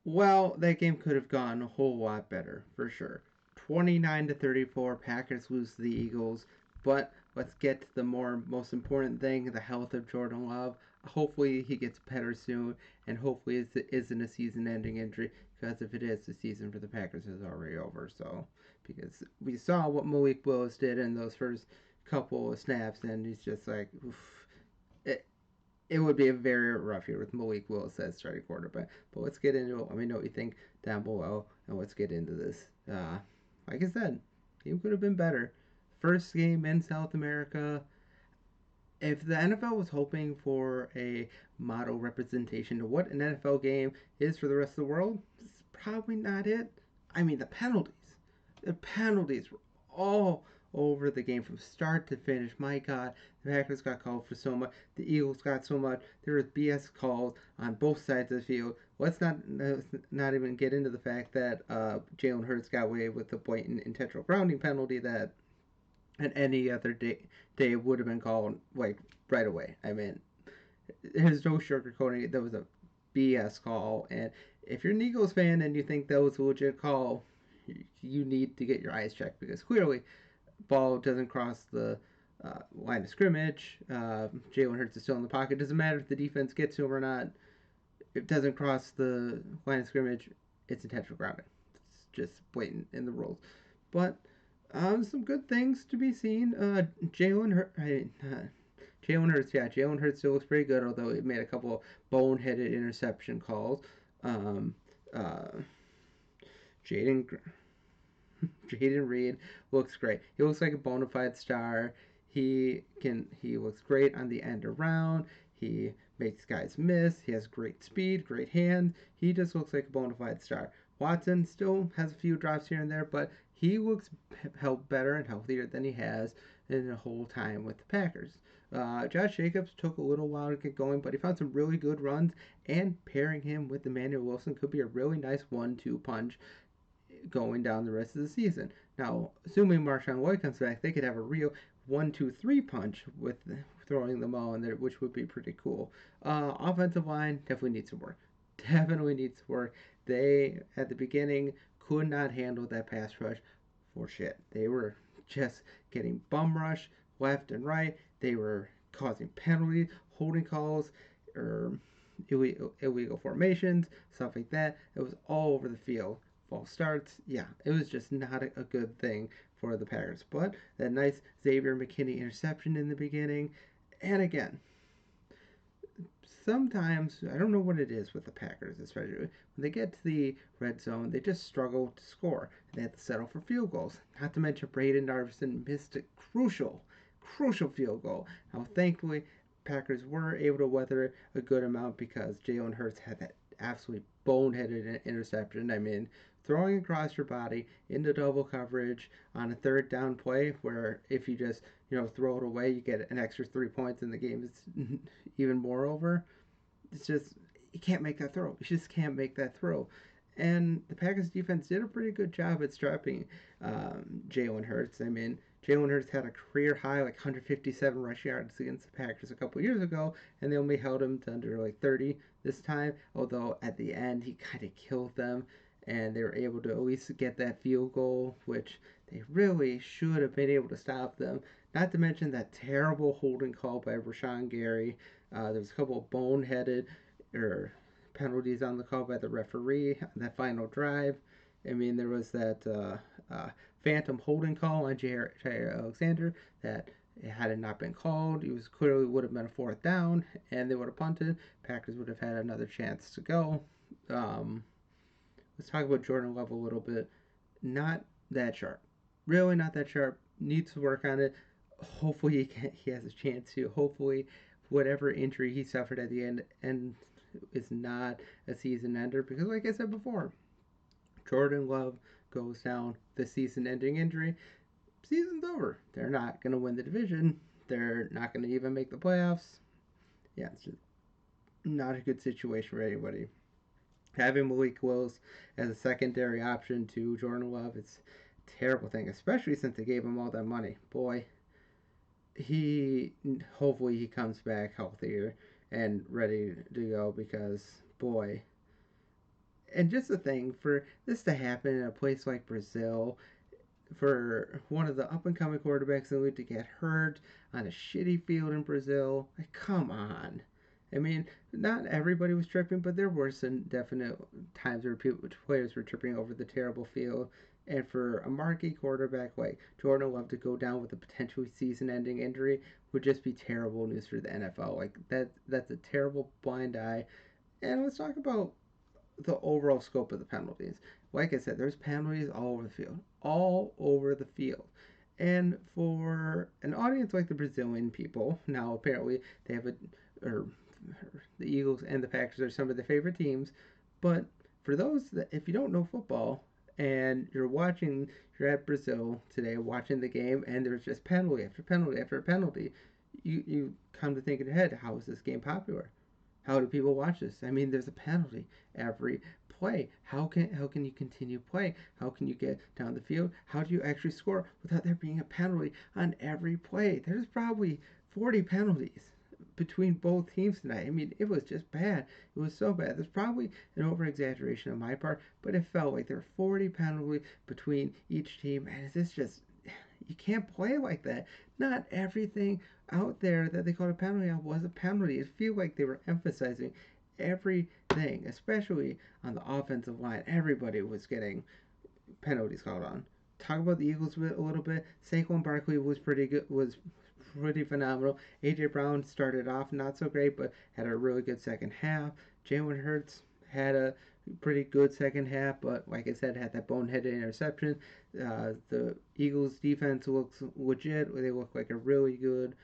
Well, that game could have gone a whole lot better, for sure. 29-34, Packers lose to the Eagles. But let's get to the most important thing, the health of Jordan Love. Hopefully he gets better soon, and hopefully it isn't a season-ending injury, because if it is, the season for the Packers is already over. So, because we saw what Malik Willis did in those first couple of snaps, and he's just like, oof. It would be a very rough year with Malik Willis as starting quarterback. But let's get into it. Let me know what you think down below, and let's get into this. Like I said, game could have been better. First game in South America. If the NFL was hoping for a model representation of what an NFL game is for the rest of the world, it's probably not it. I mean, the penalties were all over the game from start to finish. My God, the Packers got called for so much. The Eagles got so much. There was BS calls on both sides of the field. Let's not even get into the fact that Jalen Hurts got away with the blatant intentional grounding penalty that at any other day would have been called like right away. I mean, there's no sugarcoating it. That was a BS call, and if you're an Eagles fan and you think that was a legit call, you need to get your eyes checked because clearly ball doesn't cross the line of scrimmage. Jalen Hurts is still in the pocket. Doesn't matter if the defense gets to him or not. If it doesn't cross the line of scrimmage, it's intentional grounding. It's just blatant in the rules. But some good things to be seen. Jalen Hurts, yeah, Jalen Hurts still looks pretty good, although he made a couple boneheaded interception calls. Um, uh, Jaden Jayden Reed looks great. He looks like a bona fide star. He looks great on the end around. He makes guys miss. He has great speed, great hands. He just looks like a bona fide star. Watson still has a few drops here and there, but he looks better and healthier than he has in the whole time with the Packers. Josh Jacobs took a little while to get going, but he found some really good runs, and pairing him with Emmanuel Wilson could be a really nice 1-2 punch going down the rest of the season. Now, assuming Marshawn Lloyd comes back, they could have a real 1-2-3 punch with throwing them all in there, which would be pretty cool. Offensive line definitely needs some work. Definitely needs work. They, at the beginning, could not handle that pass rush for shit. They were just getting bum rush left and right. They were causing penalties, holding calls, or illegal formations, stuff like that. It was all over the field. False starts. Yeah, it was just not a good thing for the Packers. But that nice Xavier McKinney interception in the beginning, and again, sometimes I don't know what it is with the Packers, especially when they get to the red zone, they just struggle to score. They have to settle for field goals. Not to mention Braden Darvison missed a crucial field goal. Now, thankfully, Packers were able to weather it a good amount because Jalen Hurts had that absolutely boneheaded interception. I mean, throwing across your body into double coverage on a third down play where if you just throw it away, you get an extra 3 points and the game is even more over. It's just you can't make that throw. You just can't make that throw. And the Packers defense did a pretty good job at stopping Jalen Hurts. I mean, Jalen Hurts had a career high like 157 rush yards against the Packers a couple years ago, and they only held him to under like 30 this time. Although at the end he kind of killed them, and they were able to at least get that field goal, which they really should have been able to stop them. Not to mention that terrible holding call by Rashawn Gary. There was a couple of boneheaded or penalties on the call by the referee on that final drive. I mean, there was that phantom holding call on Jair Alexander that had it not been called, it was clearly would have been a fourth down, and they would have punted. Packers would have had another chance to go. Um, let's talk about Jordan Love a little bit. Not that sharp. Really not that sharp. Needs to work on it. Hopefully he has a chance to. Hopefully whatever injury he suffered at the end is not a season ender because like I said before, Jordan Love goes down the season ending injury, season's over. They're not going to win the division. They're not going to even make the playoffs. Yeah, it's just not a good situation for anybody. Having Malik Willis as a secondary option to Jordan Love, it's a terrible thing, especially since they gave him all that money. Boy, he hopefully he comes back healthier and ready to go because boy, And just the thing for this to happen in a place like Brazil, for one of the up and coming quarterbacks in the league to get hurt on a shitty field in Brazil, like, come on. I mean, not everybody was tripping, but there were some definite times where players were tripping over the terrible field. And for a marquee quarterback like Jordan Love to go down with a potentially season-ending injury would just be terrible news for the NFL. Like that's a terrible blind eye. And let's talk about the overall scope of the penalties. Like I said, there's penalties all over the field, all over the field. And for an audience like the Brazilian people, now apparently they have a, or the Eagles and the Packers are some of their favorite teams, but for those that, if you don't know football and you're at Brazil today watching the game and there's just penalty after penalty after penalty, you come to think in your head, how is this game popular? How do people watch this? I mean, there's a penalty every play. How can you continue play? How can you get down the field? How do you actually score without there being a penalty on every play? There's probably 40 penalties between both teams tonight. I mean, it was just bad. It was so bad. There's probably an over exaggeration on my part, but it felt like there were 40 penalties between each team, and it's just you can't play like that. Not everything out there that they called a penalty on was a penalty. It feels like they were emphasizing everything, especially on the offensive line. Everybody was getting penalties called on. Talk about the Eagles a little bit. Saquon Barkley was pretty good. Was pretty phenomenal. AJ Brown started off not so great, but had a really good second half. Jalen Hurts had a pretty good second half, but like I said, had that boneheaded interception. The Eagles' defense looks legit. They look like a really good,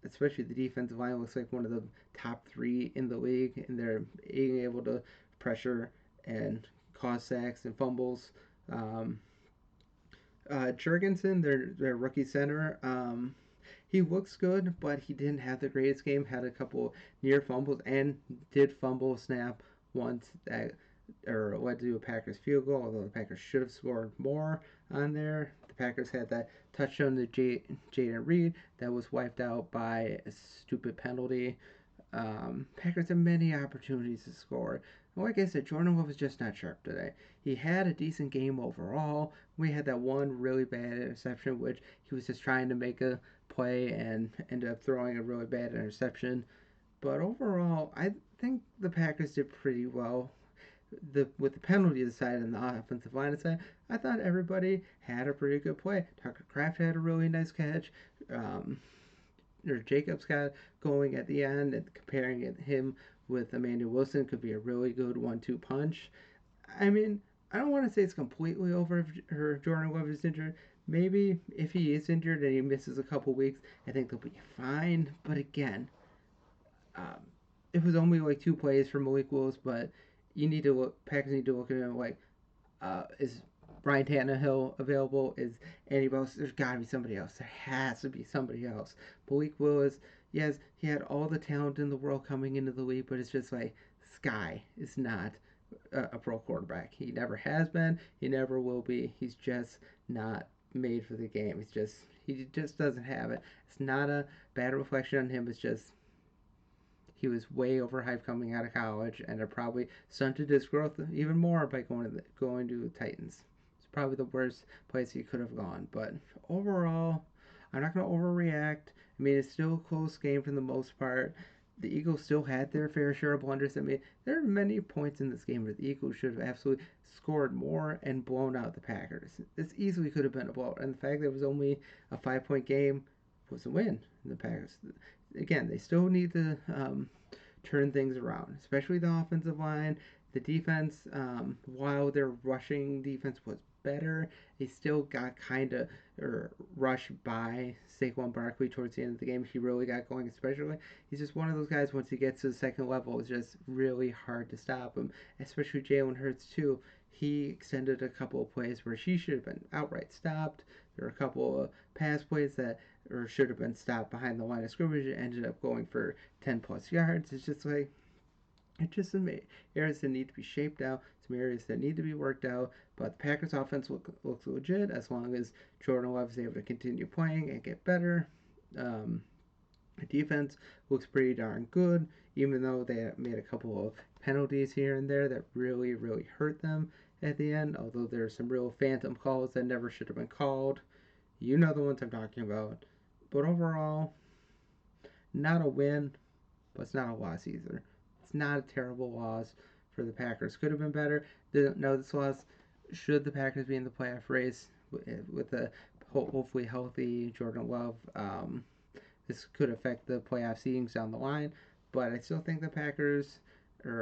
especially the defensive line looks like one of the top three in the league, and they're being able to pressure and cause sacks and fumbles. Um, Jurgensen, their rookie center, he looks good, but he didn't have the greatest game. Had a couple near fumbles and did fumble snap once that or led to a Packers field goal. Although the Packers should have scored more on there. The Packers had that touchdown to Jayden Reed that was wiped out by a stupid penalty. Packers had many opportunities to score. And like I said, Jordan Love was just not sharp today. He had a decent game overall. We had that one really bad interception, which he was just trying to make a play and ended up throwing a really bad interception. But overall, I think the Packers did pretty well. With the penalty aside and the offensive line aside, I thought everybody had a pretty good play. Tucker Kraft had a really nice catch. Um, or Jacobs got going at the end, and comparing him with Emmanuel Wilson could be a really good 1-2 punch. I mean, I don't want to say it's completely over if Jordan Love is injured. Maybe if he is injured and he misses a couple weeks, I think they'll be fine. But again, um, it was only like 2 plays for Malik Willis, but you need to look. Packers need to look at him like, is Ryan Tannehill available? Is anybody else? There's got to be somebody else. There has to be somebody else. Malik Willis, yes, he had all the talent in the world coming into the league, but it's just like Sky is not a pro quarterback. He never has been. He never will be. He's just not made for the game. He just doesn't have it. It's not a bad reflection on him. It's just he was way overhyped coming out of college, and it probably stunted his growth even more by going to the Titans. It's probably the worst place he could have gone. But overall, I'm not going to overreact. I mean, it's still a close game for the most part. The Eagles still had their fair share of blunders. I mean, there are many points in this game where the Eagles should have absolutely scored more and blown out the Packers. This easily could have been a blowout, and the fact that it was only a 5-point game was a win. The Packers, again, they still need to turn things around, especially the offensive line. The defense, while their rushing defense was better, they still got kind of rushed by Saquon Barkley towards the end of the game. He really got going, especially. He's just one of those guys, once he gets to the second level, it's just really hard to stop him, especially Jalen Hurts, too. He extended a couple of plays where she should have been outright stopped. There were a couple of pass plays that or should have been stopped behind the line of scrimmage and ended up going for 10 plus yards. It's just like, it's just some areas that need to be shaped out, some areas that need to be worked out. But the Packers offense looks legit as long as Jordan Love is able to continue playing and get better. Um, Defense looks pretty darn good, even though they made a couple of penalties here and there that really, really hurt them at the end. Although there are some real phantom calls that never should have been called. You know the ones I'm talking about. But overall, not a win, but it's not a loss either. It's not a terrible loss for the Packers. Could have been better. Didn't know this loss. Should the Packers be in the playoff race with a hopefully healthy Jordan Love? This could affect the playoff seedings down the line, but I still think the Packers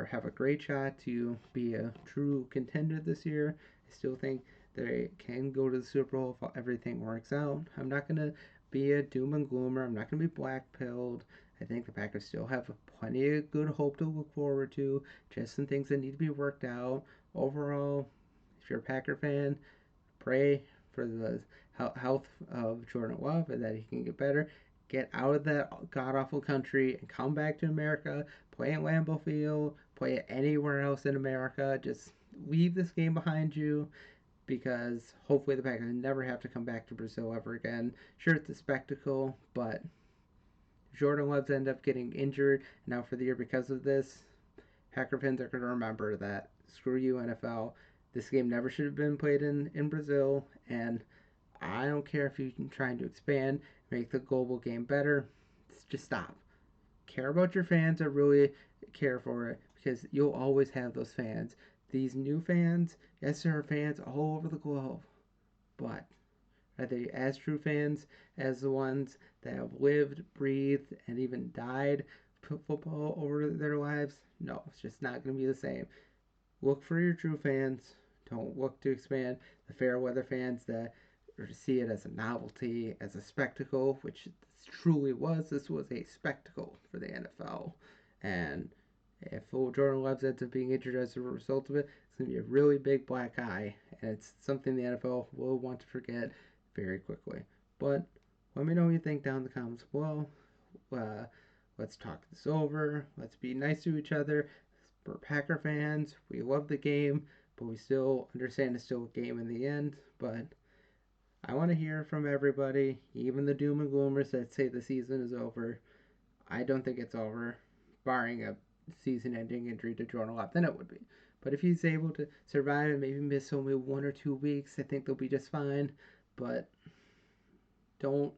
have a great shot to be a true contender this year. I still think they can go to the Super Bowl if everything works out. I'm not going to be a doom and gloomer. I'm not going to be black pilled. I think the Packers still have plenty of good hope to look forward to, just some things that need to be worked out. Overall, if you're a Packer fan, pray for the health of Jordan Love and that he can get better. Get out of that god awful country and come back to America. Play at Lambeau Field. Play it anywhere else in America. Just leave this game behind you because hopefully the Packers never have to come back to Brazil ever again. Sure, it's a spectacle, but Jordan Love's end up getting injured now for the year because of this. Packer fans are going to remember that. Screw you, NFL. This game never should have been played in Brazil, and I don't care if you're trying to expand, make the global game better. Just stop. Care about your fans that really care for it because you'll always have those fans. These new fans, yes, there are fans all over the globe, but are they as true fans as the ones that have lived, breathed, and even died football over their lives? No, it's just not going to be the same. Look for your true fans. Don't look to expand the fair weather fans that or see it as a novelty, as a spectacle, which this truly was. This was a spectacle for the NFL. And if Jordan Love ends up being injured as a result of it, it's going to be a really big black eye. And it's something the NFL will want to forget very quickly. But let me know what you think down in the comments below. Uh, let's talk this over. Let's be nice to each other. We're Packer fans. We love the game, but we still understand it's still a game in the end. But I want to hear from everybody, even the doom and gloomers that say the season is over. I don't think it's over, barring a season-ending injury to Jordan Love. Then it would be. But if he's able to survive and maybe miss only 1 or 2 weeks, I think they'll be just fine. But don't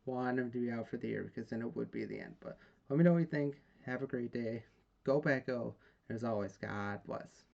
want him to be out for the year because then it would be the end. But let me know what you think. Have a great day. Go back, go. And as always, God bless.